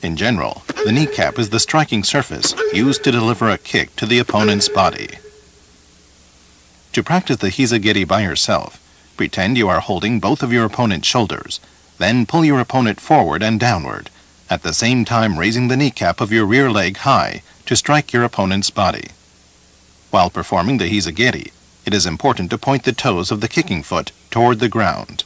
In general, the kneecap is the striking surface used to deliver a kick to the opponent's body. To practice the hizageri by yourself, pretend you are holding both of your opponent's shoulders, then pull your opponent forward and downward, at the same time raising the kneecap of your rear leg high to strike your opponent's body. While performing the hizageri, it is important to point the toes of the kicking foot toward the ground.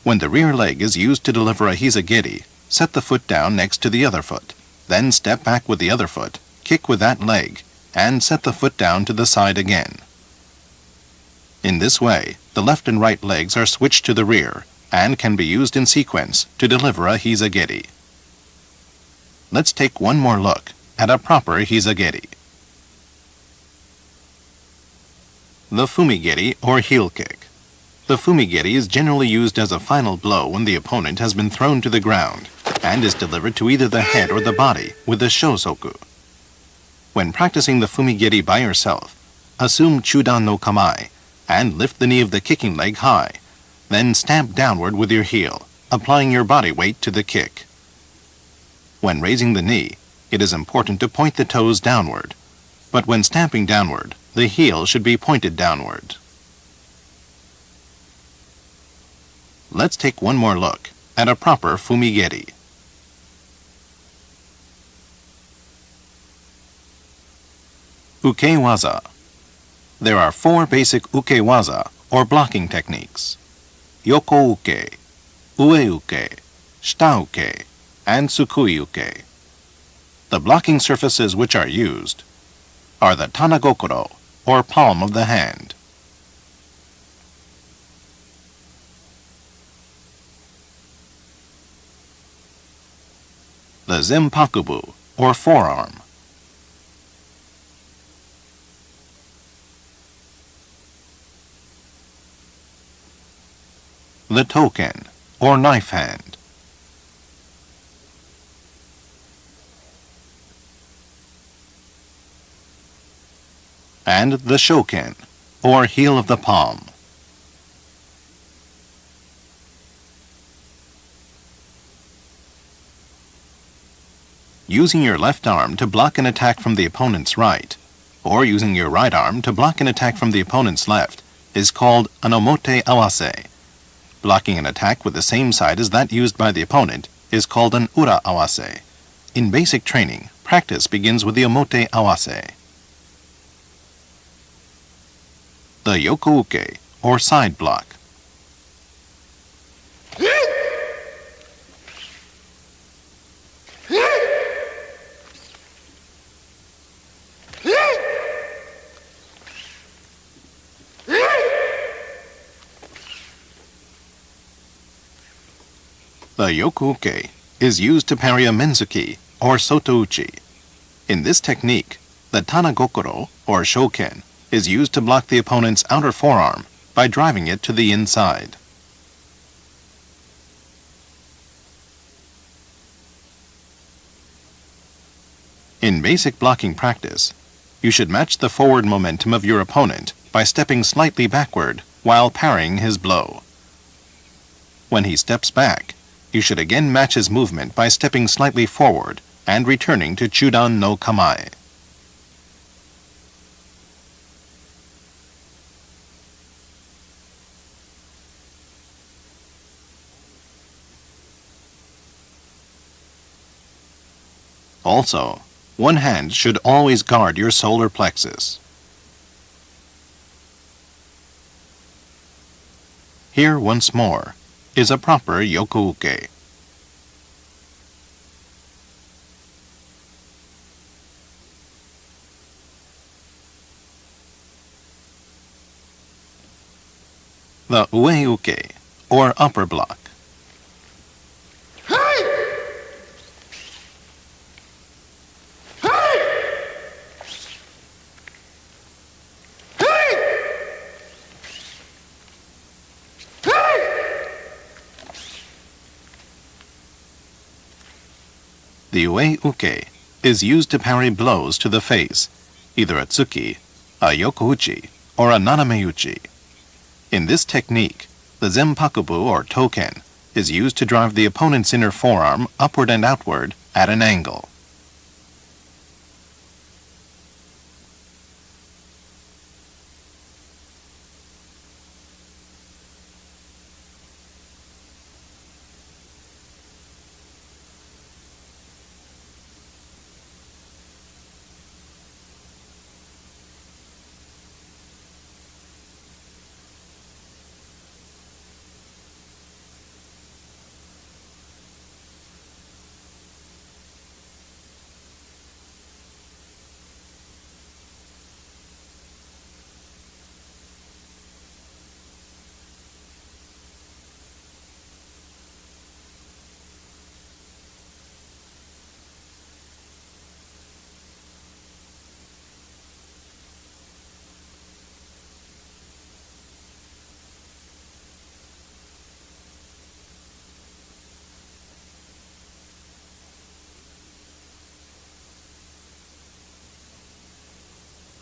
When the rear leg is used to deliver a hizageri, set the foot down next to the other foot, then step back with the other foot, kick with that leg, and set the foot down to the side again. In this way, the left and right legs are switched to the rear and can be used in sequence to deliver a hizageri. Let's take one more look at a proper hizageri. The fumigeri or heel kick. The fumigeri is generally used as a final blow when the opponent has been thrown to the ground and is delivered to either the head or the body with the shosoku. When practicing the fumigeri by yourself, assume chudan no kamae and lift the knee of the kicking leg high, then stamp downward with your heel, applying your body weight to the kick. When raising the knee, it is important to point the toes downward, but when stamping downward, the heel should be pointed downward. Let's take one more look at a proper fumigeri. Ukewaza. There are 4 basic ukewaza or blocking techniques: yoko uke, ue uke, shita uke, and tsukui uke. The blocking surfaces which are used are the tanagokoro or palm of the hand, the zenpakubu or forearm, the token or knife hand, and the shoken or heel of the palm. Using your left arm to block an attack from the opponent's right, or using your right arm to block an attack from the opponent's left, is called an omote awase. Blocking an attack with the same side as that used by the opponent is called an ura awase. In basic training, practice begins with the omote awase. The yoko uke or side block. The yoku-uke is used to parry a menzuki or soto-uchi. In this technique, the tanagokoro or shoken is used to block the opponent's outer forearm by driving it to the inside. In basic blocking practice, you should match the forward momentum of your opponent by stepping slightly backward while parrying his blow. When he steps back, you should again match his movement by stepping slightly forward and returning to chudan no kamae. Also, one hand should always guard your solar plexus. Here once more is a proper yoku-uke. The ue-uke or upper block. The ue-uke is used to parry blows to the face, either a tsuki, a yoku-uchi, or a naname-uchi. In this technique, the zenpakubu or token is used to drive the opponent's inner forearm upward and outward at an angle.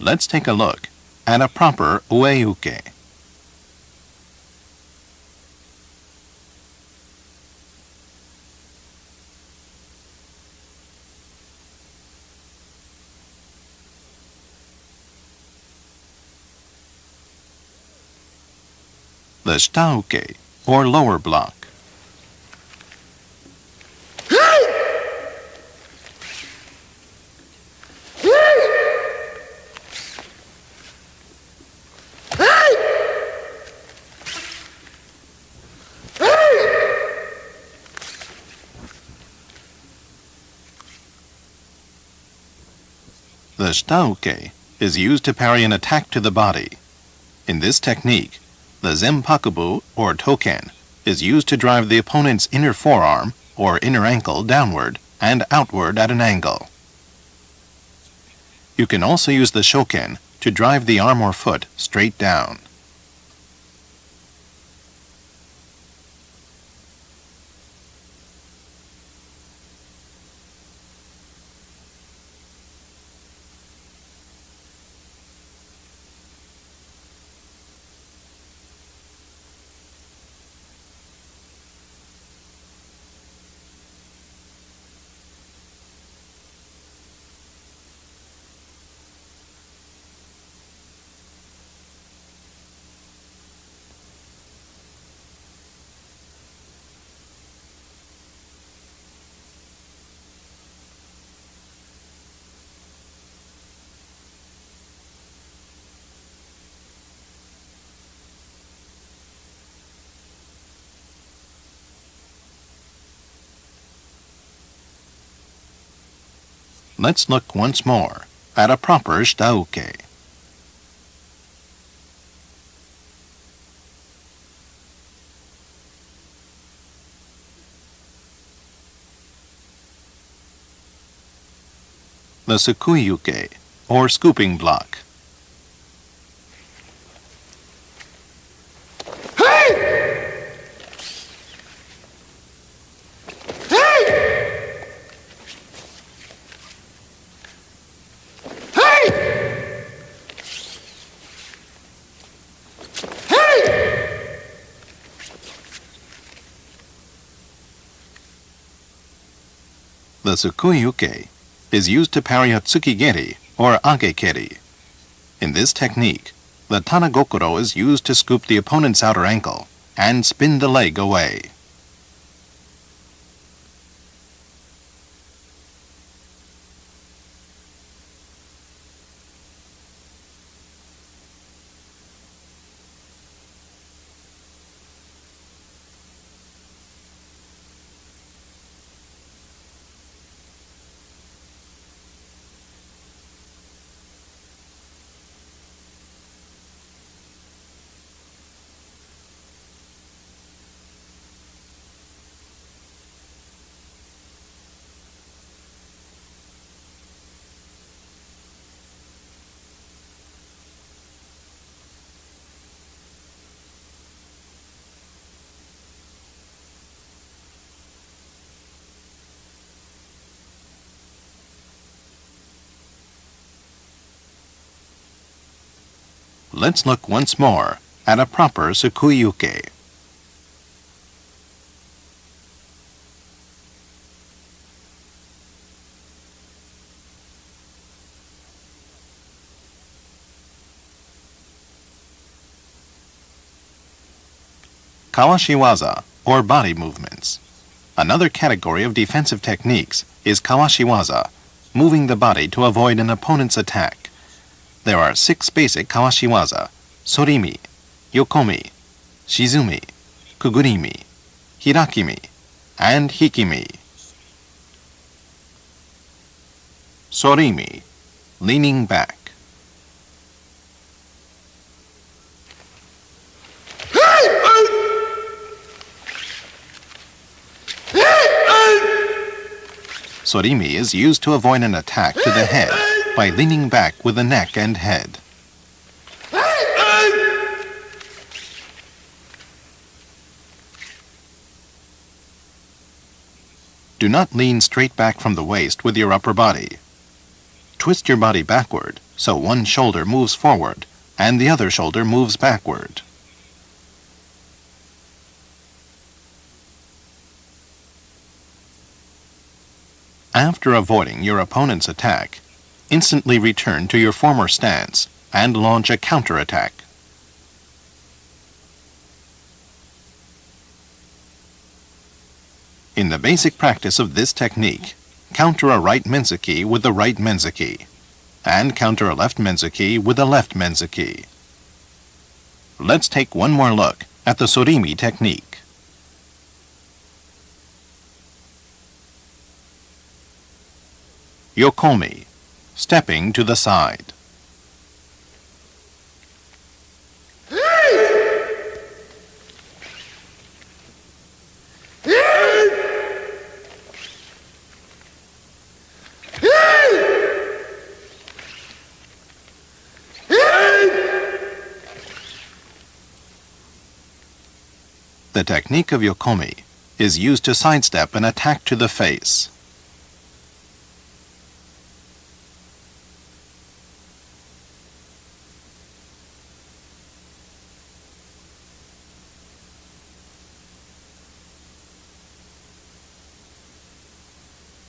Let's take a look at a proper ueuke. The shitauke, or lower block. The shitauke is used to parry an attack to the body. In this technique, the zenpakubu, or token, is used to drive the opponent's inner forearm, or inner ankle, downward and outward at an angle. You can also use the shoken to drive the arm or foot straight down. Let's look once more at a proper shitauke. The sukuyuke, or scooping block. The sukuyuke is used to parry a tsukigeri, or agekeri. In this technique, the tanagokoro is used to scoop the opponent's outer ankle and spin the leg away. Let's look once more at a proper sukuyuke. Kawashiwaza, or body movements. Another category of defensive techniques is kawashiwaza, moving the body to avoid an opponent's attack. There are 6 basic kawashiwaza: sorimi, yokomi, shizumi, kugurimi, hirakimi, and hikimi. Sorimi, leaning back. Sorimi is used to avoid an attack to the head by leaning back with the neck and head. Do not lean straight back from the waist with your upper body. Twist your body backward so one shoulder moves forward and the other shoulder moves backward. After avoiding your opponent's attack, instantly return to your former stance and launch a counterattack. In the basic practice of this technique, counter a right menzuki with the right menzuki, and counter a left menzuki with the left menzuki. Let's take one more look at the sorimi technique. Yokomi, stepping to the side. The technique of yokomi is used to sidestep an attack to the face.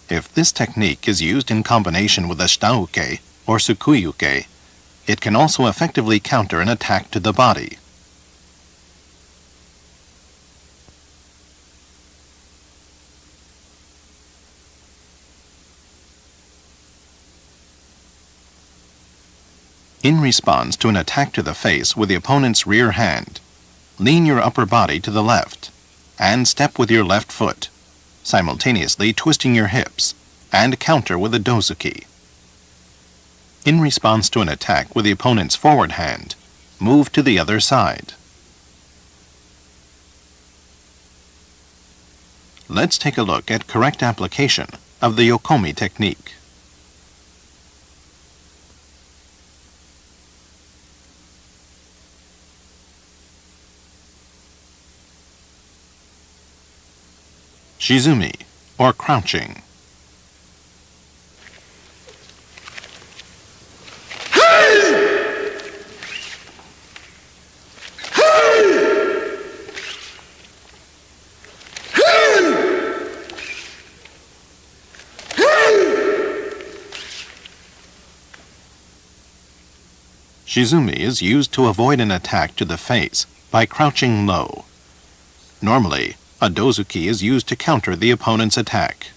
If this technique is used in combination with a shitauke or tsukui-uke, it can also effectively counter an attack to the body. In response to an attack to the face with the opponent's rear hand, lean your upper body to the left and step with your left foot, simultaneously twisting your hips, and counter with a dozuki. In response to an attack with the opponent's forward hand, move to the other side. Let's take a look at correct application of the yokomi technique. Shizumi, or crouching. Shizumi is used to avoid an attack to the face by crouching low. Normally, a dozuki is used to counter the opponent's attack.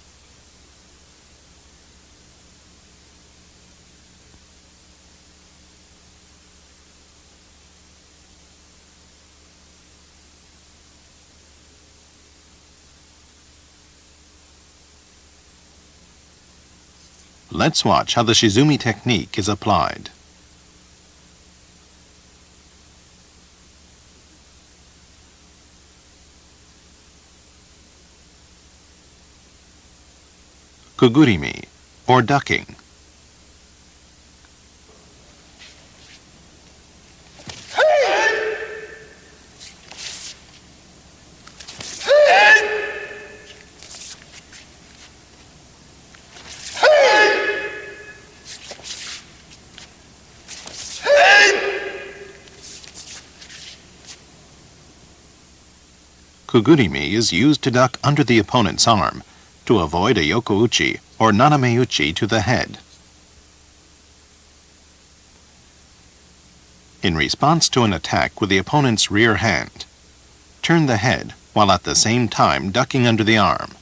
Let's watch how the Shizumi technique is applied. Kugurimi, or ducking. Kugurimi is used to duck under the opponent's arm to avoid a yokouchi or nanameuchi to the head. In response to an attack with the opponent's rear hand, Turn the head while at the same time ducking under the arm,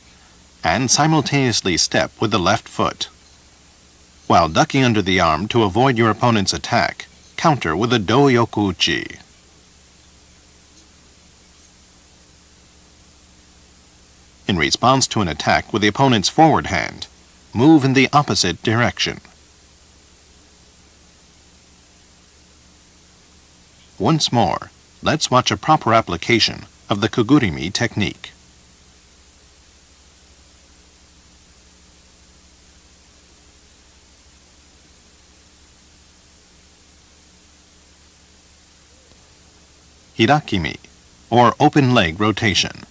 and simultaneously step with the left foot. While ducking under the arm to avoid your opponent's attack, counter with a do-yoku-uchi. In response to an attack with the opponent's forward hand, move in the opposite direction. Once more, let's watch a proper application of the kugurimi technique. Hirakimi, or open leg rotation.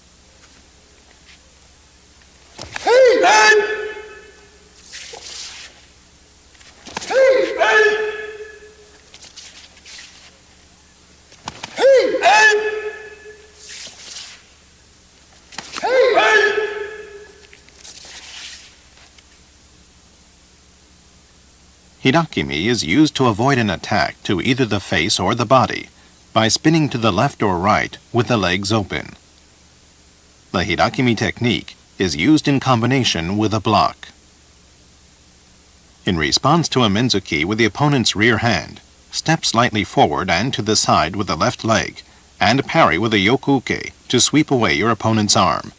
Hirakimi is used to avoid an attack to either the face or the body by spinning to the left or right with the legs open. The Hirakimi technique is used in combination with a block. In response to a menzuki with the opponent's rear hand, step slightly forward and to the side with the left leg, and parry with a yoku-uke to sweep away your opponent's arm,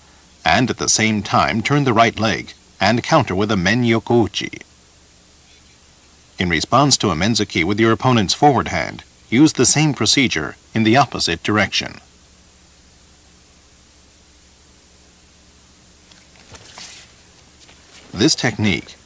and at the same time turn the right leg and counter with a men yoku-uchi. In response to a menzuki with your opponent's forward hand, use the same procedure in the opposite direction. This technique